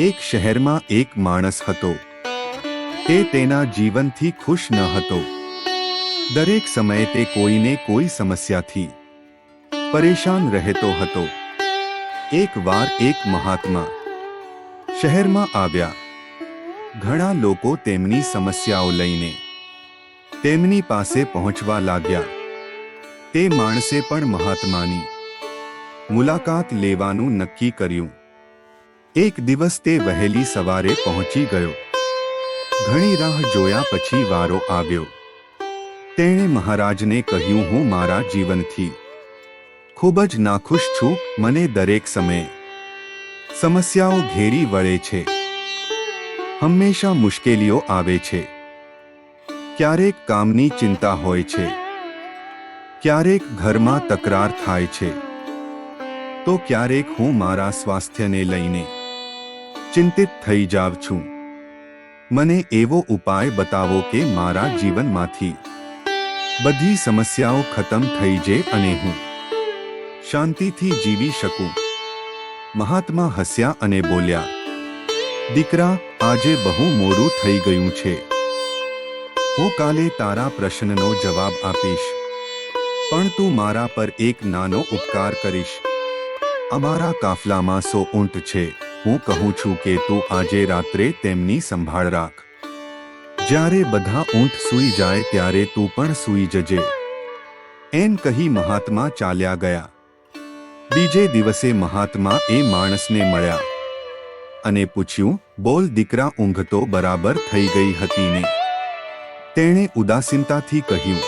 એક શહેરમાં એક માણસ હતો. તે તેના જીવનથી ખુશ ન હતો. દરેક સમયે તે કોઈને કોઈ સમસ્યાથી પરેશાન રહેતો હતો. એક વાર એક મહાત્મા શહેરમાં આવ્યા. ઘણા લોકો તેમની સમસ્યાઓ લઈને તેમની પાસે પહોંચવા લાગ્યા. તે માણસે પણ મહાત્માની મુલાકાત લેવાનું નક્કી કર્યું. એક દિવસ તે વહેલી સવારે પહોંચી ગયો. ઘણી રાહ જોયા પછી વારો આવ્યો. તેણે મહારાજને કહ્યું, હું મારા જીવનથી ખૂબ જ નાખુશ છું. મને દરેક સમયે સમસ્યાઓ ઘેરી વળે છે. હંમેશા મુશ્કેલીઓ આવે છે. ક્યારેક કામની ચિંતા હોય છે, ક્યારેક ઘરમાં તકરાર થાય છે, તો ક્યારેક હું મારા સ્વાસ્થ્યને લઈને ચિંતિત થઈ જાઉં છું. મને એવો ઉપાય બતાવો કે મારા જીવનમાંથી બધી સમસ્યાઓ ખતમ થઈ જાય અને હું શાંતિથી જીવી શકું. મહાત્મા હસ્યા અને બોલ્યા, દીકરા, આજે બહુ મોડું થઈ ગયું છે. હું કાલે તારા પ્રશ્નનો જવાબ આપીશ, પણ તું મારા પર એક નાનો ઉપકાર કરીશ. અમારા કાફલામાં 100 ઊંટ છે. હું કહું છું કે તું આજે રાત્રે તેમની સંભાળ રાખ. જ્યારે બધા ઊંટ સૂઈ જાય ત્યારે તું પણ સૂઈ જજે. એમ કહી મહાત્મા ચાલ્યા ગયા. બીજે દિવસે મહાત્મા એ માણસને મળ્યા અને પૂછ્યું, બોલ દીકરા, ઊંઘ તો બરાબર થઈ ગઈ હતી ને? તેણે ઉદાસીનતાથી કહ્યું,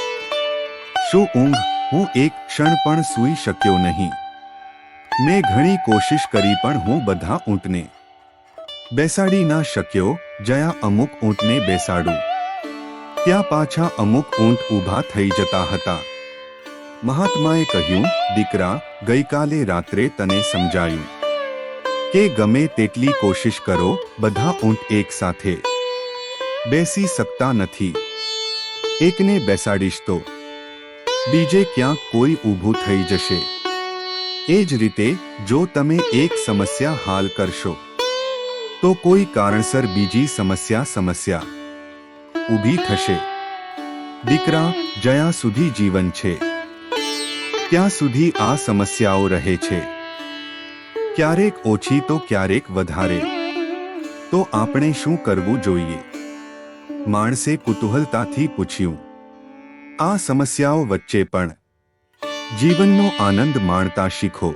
શું ઊંઘ? હું એક ક્ષણ પણ સૂઈ શક્યો નહીં. મેં ઘણી કોશિશ કરી પણ હું બધા ઊંટને બેસાડી ના શક્યો. જ્યાં અમુક ઊંટને બેસાડું ત્યાં પાછા અમુક ઊંટ ઊભા થઈ જતા હતા. મહાત્માએ કહ્યું, દીકરા, ગઈકાલે રાત્રે તને સમજાયું કે ગમે તેટલી કોશિશ કરો, બધા ઊંટ એક સાથે બેસી શકતા નથી. એકને બેસાડીશ તો બીજે ક્યાંક કોઈ ઊભું થઈ જશે. એ જ રીતે જો તમે એક સમસ્યા હાલ કરશો તો કોઈ કારણસર બીજી સમસ્યા ઊભી થશે. દીકરા, જ્યાં સુધી જીવન છે ત્યાં સુધી આ સમસ્યાઓ રહે છે. ક્યારેક ઓછી તો ક્યારેક વધારે. તો આપણે શું કરવું જોઈએ? માણસે કુતૂહલતાથી પૂછ્યું. આ સમસ્યાઓ વચ્ચે પણ જીવનનો આનંદ માણતા શીખો.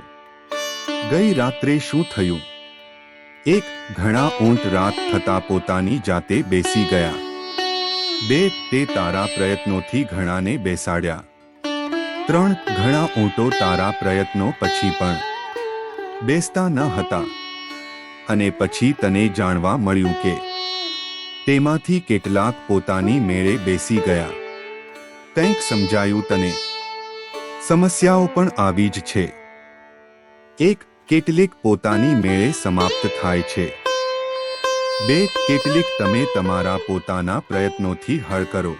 ગઈ રાત્રે શું થયું? એક, ઘણા ઊંટ રાત થતા પોતાની જાતે બેસી ગયા. 2, તે તારા પ્રયત્નોથી ઘણાને બેસાડ્યા. 3, ઘણા ઊંટો તારા પ્રયત્નો પછી પણ બેસતા ન હતા અને પછી તને જાણવા મળ્યું કે તેમાંથી કેટલાક પોતાની મેળે બેસી ગયા. કંઈક સમજાયું તને? સમસ્યાઓ પણ આવી જ છે. 1, કેટલીક પોતાની મેળે સમાપ્ત થાય છે. 2, કેટલીક તમે તમારા પોતાના પ્રયત્નોથી હળ કરો.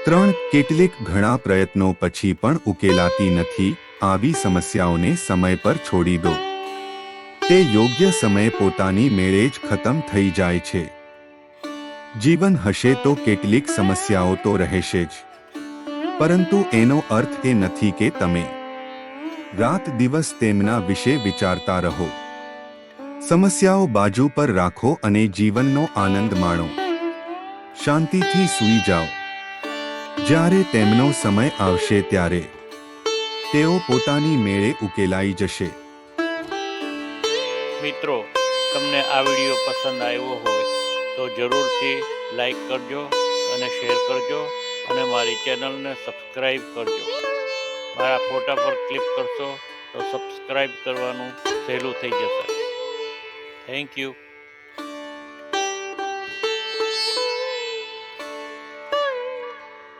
3, કેટલીક ઘણા પ્રયત્નો પછી પણ ઉકેલાતી નથી. આવી સમસ્યાઓને સમય પર છોડી દો. તે યોગ્ય સમયે પોતાની મેળે જ ખતમ થઈ જાય છે. જીવન હશે તો કેટલીક સમસ્યાઓ તો રહેશે જ, પરંતુ એનો અર્થ એ નથી કે તમે રાત દિવસ તેમના વિશે વિચારતા રહો. સમસ્યાઓ બાજુ પર રાખો અને જીવનનો આનંદ માણો. શાંતિથી સૂઈ જાઓ. જ્યારે તેમનો સમય આવશે ત્યારે તેઓ પોતાની મેળે ઉકેલાઈ જશે. મિત્રો, તમને આ વિડીયો પસંદ આવ્યો હોય તો જરૂરથી લાઈક કરજો અને શેર કરજો અને મારી ચેનલને સબસ્ક્રાઈબ કરજો. મારા ફોટા પર ક્લિક કરશો તો સબસ્ક્રાઈબ કરવાનું સહેલું થઈ જશે. Thank you.